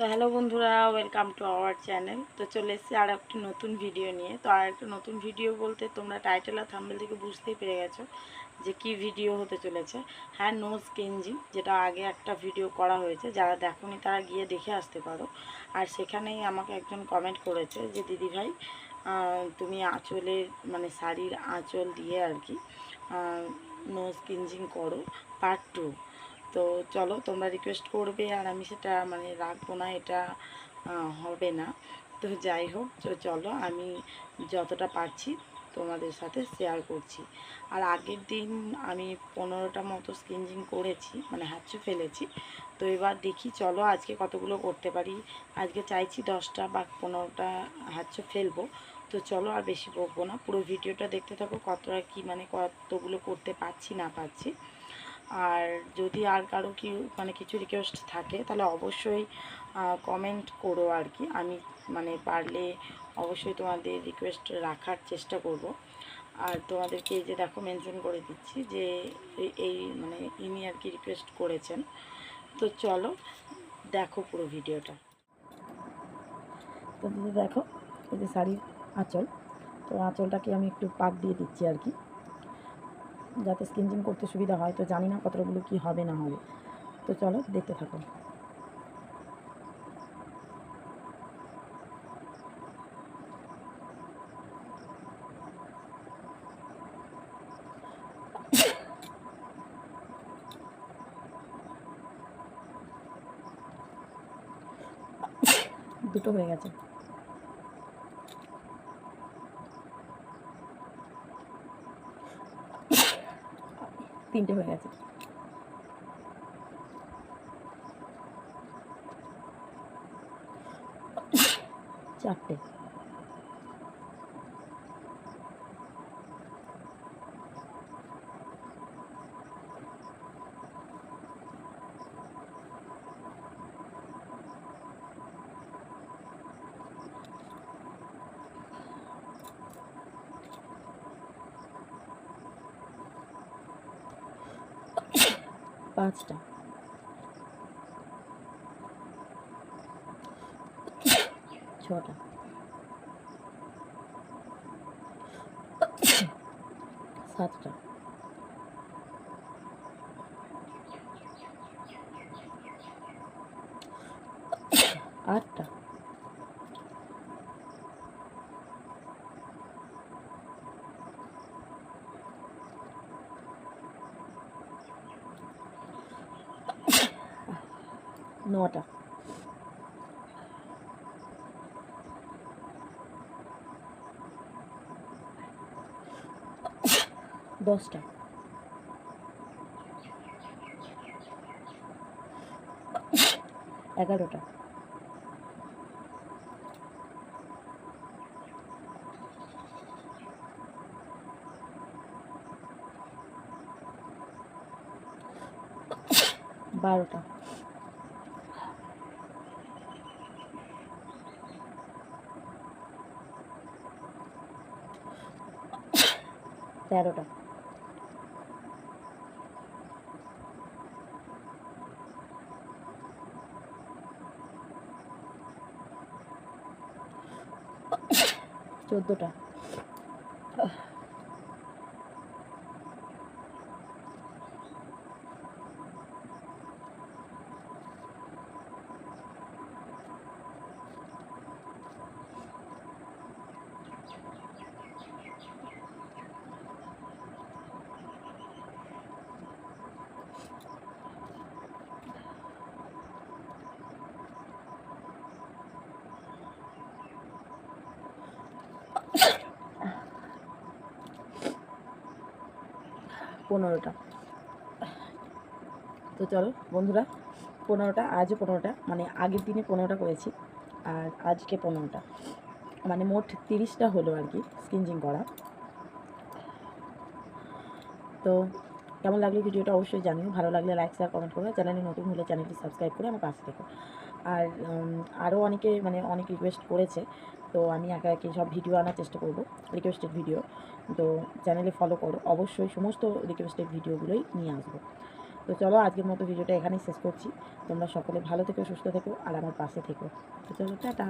তো হ্যালো বন্ধুরা, welcome to our channel. তো চলে এসেছি আর একটা নতুন ভিডিও নিয়ে। তো আর একটা নতুন ভিডিও বলতে তোমরা টাইটেল আর থাম্বনেল থেকে বুঝতেই পেরে গেছো যে কি ভিডিও হতে চলেছে। হ্যাঁ, নোজ ক্লিনজিং, যেটা আগে একটা ভিডিও করা হয়েছে, যারা দেখোনি তারা গিয়ে দেখে আসতে পারো। আর সেখানেই আমাকে একজন কমেন্ট করেছে যে দিদিভাই, তুমি আঁচলের মানে শাড়ির আঁচল দিয়ে আর কি নোজ ক্লিনজিং করো পার্ট 2। তো চলো, তোমরা রিকোয়েস্ট করবে আর আমি সেটা মানে রাখবো না, এটা হবে না। তো যাই হোক, চলো আমি যতটা পারছি তোমাদের সাথে শেয়ার করছি। আর আগের দিন আমি 15টা মতো স্কিনজিং করেছি, মানে হাঁচু ফেলেছি। তো এবার দেখি, চলো আজকে কতগুলো করতে পারি। আজকে চাইছি 10টা বা 15টা হাঁচু ফেলবো। তো চলো আর বেশি বকবো না, পুরো ভিডিওটা দেখতে থাকো কতটা কি মানে কতগুলো করতে পারছি না পারছি। আর যদি আর কারো কি মানে কিছু রিকোয়েস্ট থাকে তাহলে অবশ্যই কমেন্ট করো আর কি। আমি মানে পারলে অবশ্যই তোমাদের রিকোয়েস্ট রাখার চেষ্টা করব। আর তোমাদেরকে এই যে দেখো মেনশন করে দিচ্ছি যে এই মানে ইনি আর কি রিকোয়েস্ট করেছেন। তো চলো দেখো পুরো ভিডিওটা। তো দিদি দেখো, এই যে শাড়ির আঁচল, তো আঁচলটাকে আমি একটু পাক দিয়ে দিচ্ছি আর কি, যাতে স্কিনজিং করতে সুবিধা হয়। তো জানি না কতগুলো কি হবে না হবে। তো চলো দেখতে থাকো। দুটো হয়ে গেছে, তিনটে হয়ে গেছে, চারটে, পাঁচটা, ছটা, সাতটা, আটটা, নটা, 10টা, 11টা, 12টা, 13টা, 14টা, 15টা। তো চলো বন্ধুরা, 15টা, আজও 15টা, মানে আগের দিনে 15টা করেছি আর আজকে 15টা, মানে মোট 30টা হলো আর কি স্কিনজিং করা। তো কেমন লাগলো ভিডিওটা অবশ্যই জানিও, ভালো লাগলে লাইক শেয়ার কমেন্ট করবে, চ্যানেলে নতুন হলে চ্যানেলটি সাবস্ক্রাইব করে আমার পাশে থেকো। আর আরও অনেকে মানে অনেক রিকোয়েস্ট করেছে, তো আমি একা একে সব ভিডিও আনার চেষ্টা করব, রিকোয়েস্টেড ভিডিও। তো চ্যানেলে ফলো করো অবশ্যই, সমস্ত রিকোয়েস্টেড ভিডিওগুলোই নিয়ে আসবো। তো চলো আজকের মতো ভিডিওটা এখানেই শেষ করছি। তোমরা সকলে ভালো থেকো, সুস্থ থেকো আর আমার পাশে থেকো। তো চলো টাটা।